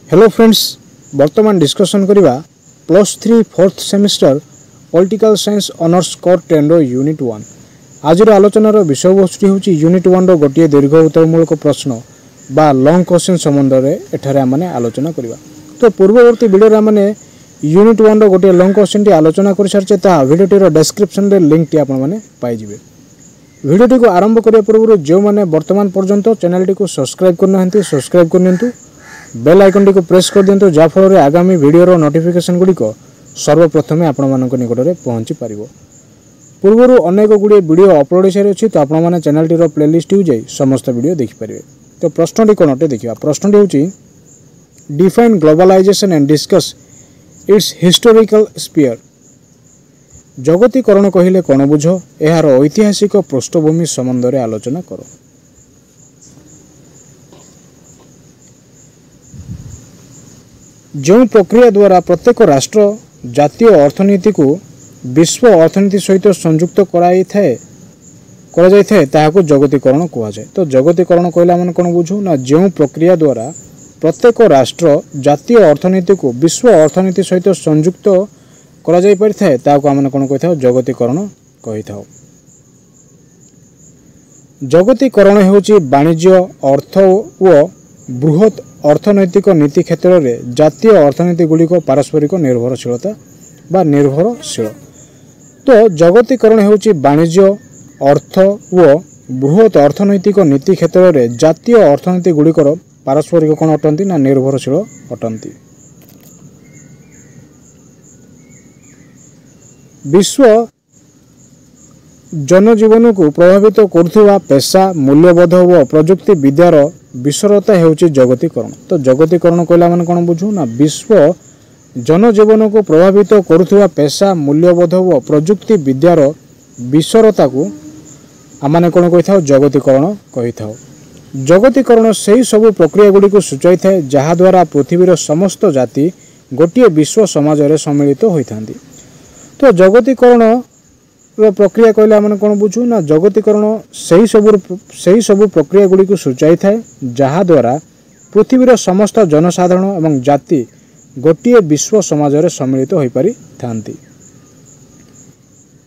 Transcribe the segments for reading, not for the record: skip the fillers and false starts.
Hello friends, वर्तमान discussion करिबा +3 fourth semester political science honours core 10 रो unit 1। आज आलोचनार विषय वस्तु होची यूनिट 1 रो गोटे दीर्घ उत्तरमूलक प्रश्न बा लॉन्ग क्वेश्चन संबंध रे एठारे आमने आलोचना करिबा। तो पूर्ववर्ती वीडियो रे आमने यूनिट 1 रो गोटे लॉन्ग क्वेश्चन टी आलोचना करि सारचे ता वीडियो टी रो डिस्क्रिप्शन रे लिंक टी आपन माने पाइ जिवे। वीडियो टी को आरंभ करिया पूर्व जो माने वर्तमान पर्यंत चैनल टी को सब्सक्राइब करनाहंती सब्सक्राइब करनियंतु, बेल आइकन टी को प्रेस कर दियंतु जा फल रे आगामी वीडियो रो नोटिफिकेशन गुडी को सर्वप्रथमे आपण मानक निकट रे पहुंची पारिबो। पूर्वरु अनेक गुडी वीडियो अपलोड हेसारि अछि, तो आपण माने चैनल टी रो प्लेलिस्ट यू जाई समस्त वीडियो देखि परिबे। तो प्रश्न टी कोनटे देखिबा। प्रश्न टी होची define globalization and discuss its historical sphere. जगतीकरण कहिले कोन बुझो, एहार ऐतिहासिक पृष्ठभूमि संबंध रे आलोचना करो। जो प्रक्रिया द्वारा प्रत्येक राष्ट्र जातीय अर्थनीति को विश्व अर्थनीति सहित संयुक्त करा ताहाको जगतीकरण कहा जाए। तो जगतीकरण कहला माने कोन बुझू ना, जो प्रक्रिया द्वारा प्रत्येक राष्ट्र जातीय अर्थनीति को विश्व अर्थनीति सहित संयुक्त करा जाय परिथाय ताहाको आमने कोन कहिथाओ, जगतीकरण कहिथाओ। जगतीकरण हेउची वाणिज्य अर्थ व बृहत अर्थनैतिक नीति क्षेत्र में जातीय अर्थनीति गुड़िक पारस्परिक निर्भरशीलता बा निर्भरशील। तो जगतीकरण हेउची वाणिज्य अर्थ व बृहत अर्थनैतिक नीति क्षेत्र में जातीय अर्थनीति गुड़िकर पारस्परिक कौन अटंती ना निर्भरशील अटंती। विश्व जनजीवन को प्रभावित करुवा पेशा मूल्यबोध व प्रजुक्ति विद्यार विसरता हेउची जगतीकरण। तो जगतीकरण कहला माने कोन बुझू ना, विश्व जनजीवन को प्रभावित करुवा पेशा मूल्यबोध व प्रजुक्ति विद्यार विसरता को आमाने कोन कहिथाओ, जगतीकरण कहिथाओ। जगतीकरण सेही सब प्रक्रिया गुडी को सूचाई थाए जहा द्वारा पृथ्वीर समस्त जाति गोटे विश्व समाज रे सम्मिलित होइथांती। तो जगतीकरण प्रक्रिया कहले माने कोन बुझू ना, जगतीकरण सही सब प्रक्रिया गुडी को सूचाई थाए जहा द्वारा पृथ्वीर समस्त जनसाधारण एवं जाति गोटे विश्व समाज रे सम्मिलित होई पारि थांती।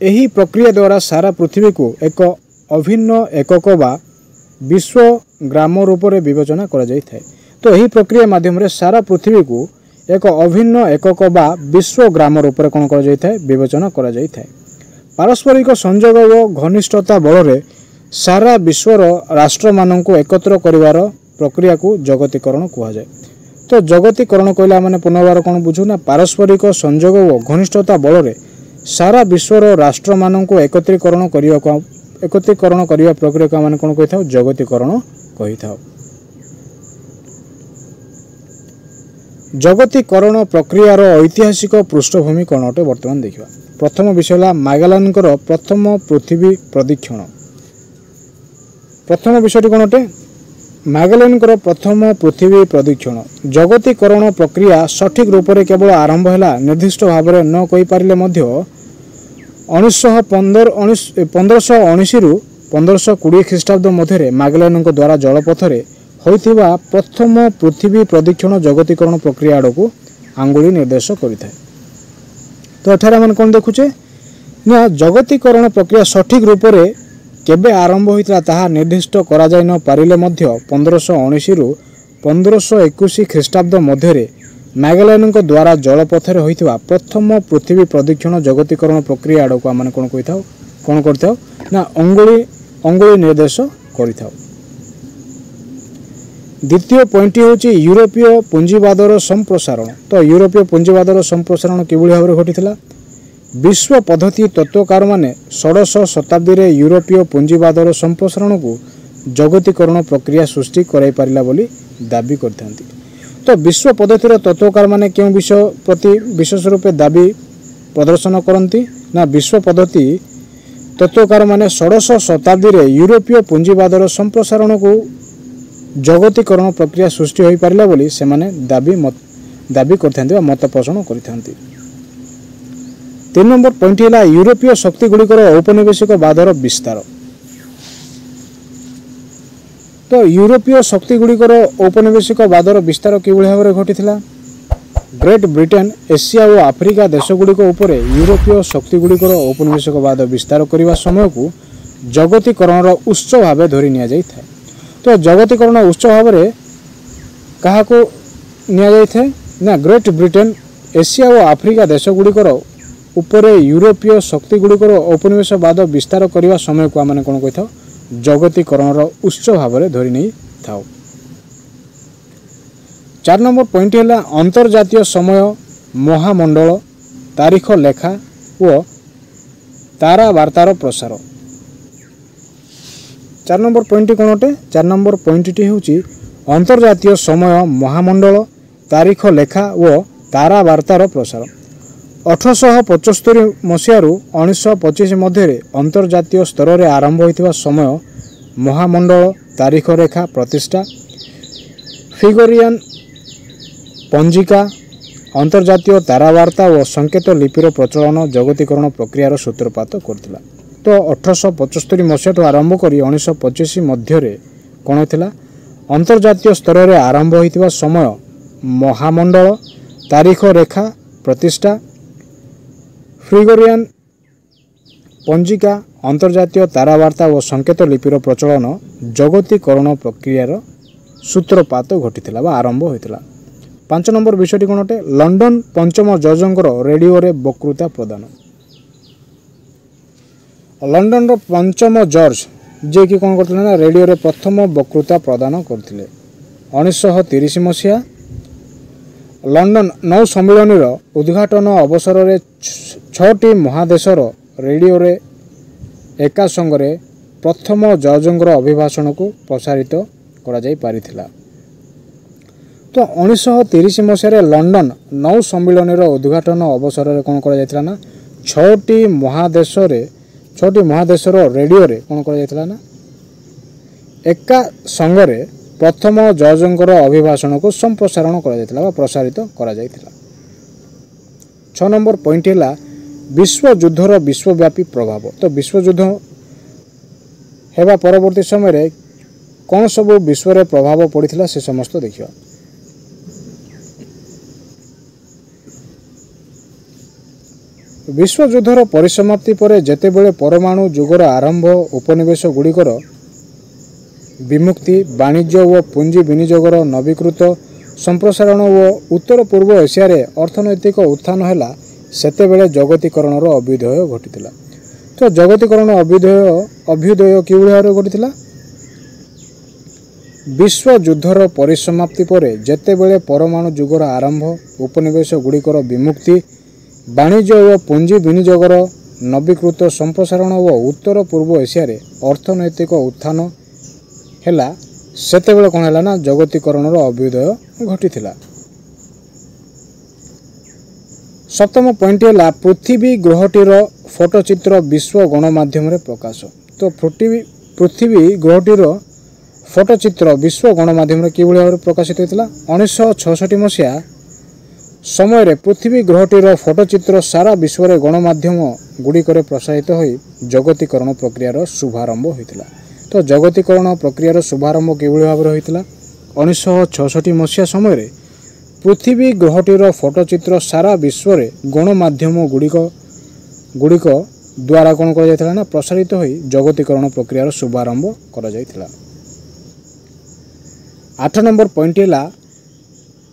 एही प्रक्रिया द्वारा सारा पृथ्वी को एक अभिन्न एकक बा विश्व ग्राम रूप में विवेचना करा जाय थाए। तो एही प्रक्रिया माध्यम रे सारा पृथ्वी को एक अभिन्न एकक बा विश्व ग्राम रूप में कोन करा जाय थाए, विवेचना करा जाय थाए। पारस्परिक संयोग व घनिष्ठता बल रे सारा विश्वर राष्ट्र मान को एकत्र करिवार प्रक्रिया को जगतीकरण कहा जाए। तो जगतीकरण कहला माने पुनर्बार कौन बुझू ना, पारस्परिक संयोग व घनिष्ठता बल रे सारा विश्वर राष्ट्र मान को एकत्रीकरण करिवा प्रक्रिया को माने कौन कहिथाओ, जगतीकरण कहिथाओ। जगतीकरण प्रक्रियार ऐतिहासिक पृष्ठभूमि कौन अटे वर्तमान देखिबा। प्रथम विषय है मैगेलन प्रथम पृथ्वी प्रदीक्षण। प्रथम विषय कौन अटे, मैगेलन प्रथम पृथ्वी प्रदीक्षण। जगतीकरण प्रक्रिया सठिक रूप से केवल आरंभ है निर्दिष्ट भाव में न कही पारे 1519 रु 1520 ख्रीष्टाब्द मध्य मैगेलन द्वारा जलपथरे होइथिबा प्रथम पृथ्वी प्रदीक्षण जगतीकरण प्रक्रिया आड़ को आंगुली निर्देश करिथाय। तो एठारे मन कोन देखुचे ना, जगतीकरण प्रक्रिया सठिक रूप से केबे आरंभ होइतला ताहा निर्दिष्ट करा जाय न पारिले मध्य 1519 रु 1521 ख्रीष्टाब्द मध्य मैगेलन द्वारा जलपथरे होइथिबा प्रथम पृथ्वी प्रदीक्षण जगतीकरण प्रक्रिया आड़ को आमने कोन कहिथाओ, कोन करथाओ ना, अंगुली निर्देश करिथाओ। द्वितीय पॉइंट होची यूरोपीय पुंजीवादर संप्रसारण। तो यूरोपीय पुंजीवादर संप्रसारण किभଳି भाव घटिथिला, विश्व पद्धति तत्वकार माने 16 शताब्दी रे यूरोपीय पुंजीवादर संप्रसारण को जगतीकरण प्रक्रिया सृष्टि कराई पारिला बोली दाबी करथांती। तो विश्व पद्धतिर तत्वकार माने केउ विषय प्रति विशेष रूपे दाबी प्रदर्शन करती ना, विश्व पद्धति तत्वकार माने 16 शताब्दी रे यूरोपीय पुंजीवादर संप्रसारण को जगतीकरण प्रक्रिया सृष्टि होई पारिला बोली से माने दाबी करथांती बा मत पोषण करथांती। 3 नंबर पॉइंट है यूरोपीय शक्ति गुड़िकर औपनिवेशिक वादर विस्तार। तो यूरोपीय शक्तिगुड़िकर औपनिवेशिकवादर विस्तार किभଳି भाବରେ घटिଥିଲା। ग्रेट ब्रिटेन एशिया और आफ्रिका देशगुड़िक उपर यूरोपीय शक्तिगुड़िकर औपनिवेशिकवाद विस्तार करने समय को जगतीकरण उत्स भाव धरी नि जाए। तो जगतीकरण उत्स भाव क्या ना ग्रेट ब्रिटेन एशिया और आफ्रिका देशगुड़िकर उपर यूरोपीय शक्तिगुड़िकर औपनिवेशवाद विस्तार करने समय को आम कौन कही था जगतीकरण उत्स भाव धरी नहीं था। 4 नंबर पॉइंट है अंतर्जातीय समय महामंडल तारीख लेखा व तारावार्तार प्रसार। 4 नंबर पॉइंट कौन अटे 4 नंबर पॉइंटटी हूँ अंतर्जातीय समय महामंडल तारीख लेखा व तारावार्तार प्रसार। 1875 मसीह 1925 मध्य अंतर्जातीय स्तर में आरंभ होता समय महामंडल तारीख रेखा प्रतिष्ठा फिगोरियन पंजिका अंतर्जातीय तारावार्ता और संकेत लिपिर प्रचलन जगतीकरण प्रक्रियार सूत्रपात करथिला। तो 1875 मसीह आरंभ कर 1925 मध्य कौन होता अंतर्जातीय स्तर में आरंभ होता समय महामंडल तारीख रेखा प्रतिष्ठा फ्रिगोरियन पंजिका अंतर्जातीय तारावार्ता और संकेत लिपिर प्रचलन जगतीकरण प्रक्रियार सूत्रपात घटी आरंभ होता। 5 नंबर विषयटी कौन अटे लंडन पंचम जजंकर रेडियो रे वक्तृता प्रदान। लंडन पंचम जर्ज जे कि कौन करथिले ना रेडियो रे प्रथम वक्तृता प्रदान करथिले। 1930 मसीहा लंडन नौ सम्मेलन उद्घाटन अवसर में 6टी महादेशर रेडियो रे एका संगे प्रथम जजंकर अभिभाषण को प्रसारित करा जाई पारिथिला। तो 1930 मसीह लंडन नौ सम्मेलन उद्घाटन अवसर में कौन करा ना 6टी महादेशर रेडियो रे कौन करा ना एका संगे प्रथम जजंकर अभिभाषण को संप्रसारण करा प्रसारित करा जायतिला। 6 नंबर पॉइंट है विश्व युद्धर विश्वव्यापी प्रभाव। तो विश्व युद्ध हेबा परवर्ती समय कौन सब विश्व रे प्रभाव पड़ता से समस्त देखिए। विश्व युद्धर परिसमाप्ति पर जेतेबेले परमाणु युगर आरंभ उपनिवेश गुड़िकर विमुक्ति वाणिज्य व पुंजी विनियोगर नवीकृत संप्रसारण व उत्तर पूर्व एशिया रे अर्थनैतिक उत्थान है सेतेबेले जगतीकरण अभ्युदय घटी। तो जगतीकरण अभ्युदय कि भाव घटी विश्व युद्धर परिसमाप्ति पर जेतेबेले परमाणु युगर आरंभ उपनिवेश गुड़िकर विमुक्ति वाणिज्य व पुंजी विनियोगर नवीकृत संप्रसारण व उत्तर पूर्व एशिया रे अर्थनैतिक उत्थान है सेतेबेले कौन है ना जगतीकरण अभ्युदय घटी। 7 पॉइंट है पृथ्वी ग्रहटीर फोटोचित्र विश्व गणमाध्यम प्रकाश। तो पृथ्वी ग्रहटीर फोटोचित्र विश्व गणमाध्यम कि भाव प्रकाशित होता 1966 मसीहा समय रे पृथ्वी ग्रहटीर फोटोचित्र सारा विश्व रे गणमाध्यम गुड़िकर प्रसारित हो जगतीकरण प्रक्रियार शुभारंभ होता। तो जगतीकरण प्रक्रियार शुभारंभ कि भाव होता 1966 मसीहा समय पृथ्वी ग्रहटीर फोटोचित्र सारा विश्व रे गणमाध्यम गुड़िक द्वारा कौन कर प्रसारित हो जगतीकरण प्रक्रियार शुभारंभ करा जायतिला। 8 नंबर पॉइंट है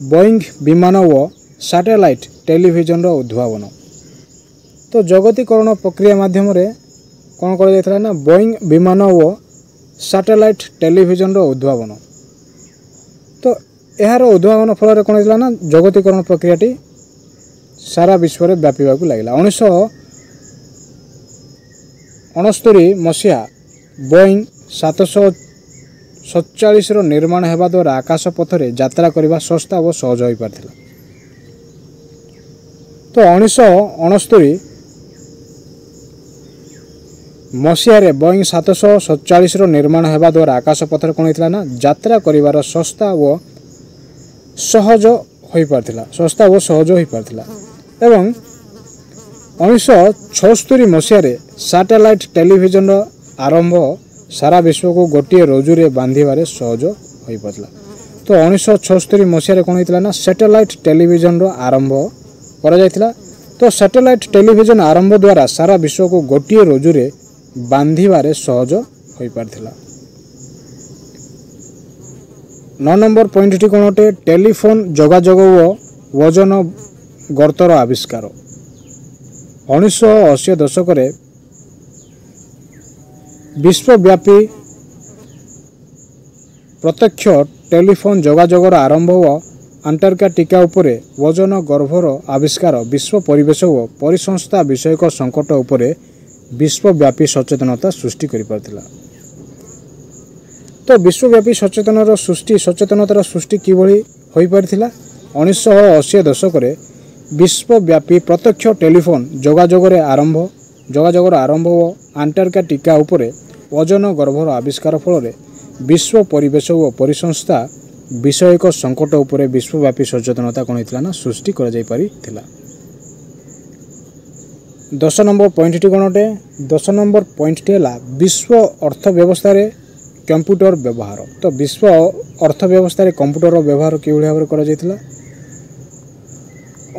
बोइंग विमान व सैटेलाइट टेलीविजन उद्भावन। तो जगतीकरण प्रक्रिया माध्यम कौन कर ना बोइंग विमान व सैटेलाइट टेलीविजन उद्भावन। तो यार उद्भावन फल कौन होता ना जगतीकरण प्रक्रियाटी सारा विश्व में व्यापीवाक लगे। 1969 मसीहा बोइंग 747 निर्माण होगा द्वारा आकाश पथरे यात्रा करने सस्ता और सहज हो पार। तो 1969 मसीह बोइंग 747 निर्माण होगा द्वारा आकाश पथर कौन होता ना यात्रा कर सस्ता और सहज हो पार। एवं 1976 मसीह सैटेलाइट टेलीविजन आरंभ सारा विश्व को गोटे रोजुरे बांधिबारे सहज हो पारला। तो 1976 मसीह कौन होता ना सैटेलाइट टेलीविजन आरंभ करा जायतिला। तो सैटेलाइट टेलीविजन आरंभ द्वारा सारा विश्व को गोटे रोजुरे बांधिबारे सहज हो पारथिला। 9 नंबर पॉइंट टी कौन अटे टेलीफोन जोगाजोग व वजन गर्तर आविष्कार। 1980 दशक विश्वव्यापी प्रत्यक्ष टेलीफोन जोगाजोगर आरंभ व अंटार्कटिका उपरे वजन गर्भर आविष्कार विश्व परिवेश व परिसंस्था विषयक संकट उपरे विश्वव्यापी सचेतनता सृष्टि करि पारथिला। तो विश्वव्यापी सचेतनतार सृष्टि किभली होई पारथिला 1980 दशक विश्वव्यापी प्रत्यक्ष टेलीफोन जोगाजोगर आरंभ व अंटार्कटिका उपरे वजन गर्भर आविष्कार फल विश्व परिवेश व परिसंस्था विषयक संकट उपरे विश्वव्यापी सचेतनता कौन होता ना सृष्टि कर जाई पारिथिला। 10 नंबर पॉइंट टी कौन अटे 10 नंबर पॉइंट टी है विश्व अर्थव्यवस्था रे कंप्यूटर व्यवहार। तो विश्व अर्थव्यवस्था रे कंप्यूटर व्यवहार कि भाव करा जायतिला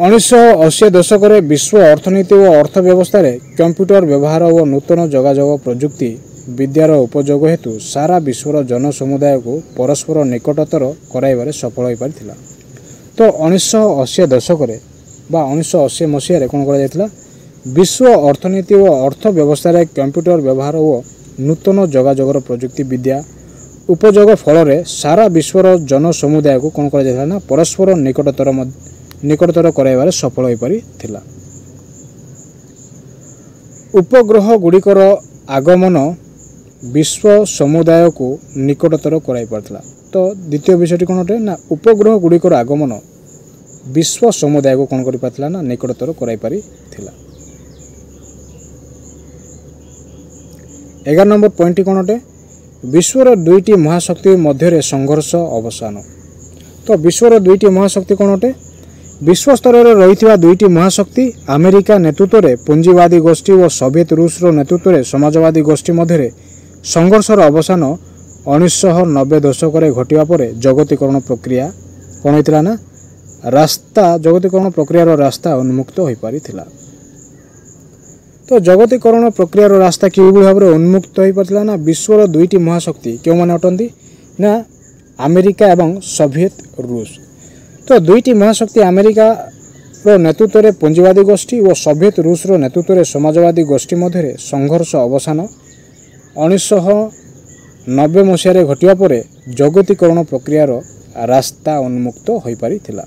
1980 दशक विश्व अर्थनीति और अर्थव्यवस्था रे कंप्यूटर व्यवहार और नूतन जोगाजोग प्रजुक्ति विद्यार उपयोग हेतु सारा विश्वर जनसमुदाय को परस्पर निकटतर कराइबारे सफल हो पारिथिला। तो 1980 दशक बा 1980 मसीह कौन करा जायतिला विश्व अर्थनीति और अर्थव्यवस्था रे कंप्यूटर व्यवहार और नूतन जोगाजोगर प्रजुक्ति विद्या उपयोग फल सारा विश्वर जनसमुदाय को कौन करा जायतिला ना परस्पर निकटतर कराइबारे सफल हो पारिथिला। उपग्रह गुड़िकर आगमन विश्व समुदाय को निकटतर कराई पारथिला। तो द्वितीय विषयटी कौन अटे ना उपग्रह गुड़िकर आगमन विश्व समुदाय को कौन करि पारथिला ना निकटतर कराई पारिथिला। 11 नंबर पॉइंट कौन अटे विश्वर दुईटी महाशक्ति मध्य संघर्ष अवसान। तो विश्वर दुईटी महाशक्ति कौन अटे विश्व स्तर में रही दुईटी महाशक्ति अमेरिका नेतृत्व में पुंजीवादी गोष्ठी और सोवियत रूस नेतृत्व में समाजवादी गोष्ठी मध्य संघर्षर अवसान 1990 दशक घटिया पर जगतीकरण प्रक्रिया कौन होता ना रास्ता जगतीकरण प्रक्रियार रास्ता उन्मुक्त हो पारिथिला। तो जगतीकरण प्रक्रियार रास्ता कि भाव में उन्मुक्त हो पारिथिला ना विश्वर दुईटी महाशक्ति क्यों मैंने अटंती ना अमेरिका एवं सोवियत रूस। तो दुईटी महाशक्ति अमेरिका नेतृत्व में पुंजीवादी गोष्ठी और सोवियत रूस नेतृत्व में समाजवादी गोष्ठी मध्य संघर्ष अवसान 1990 मसीह घटिया पर जगतीकरण प्रक्रियार रास्ता उन्मुक्त हो पारिथिला।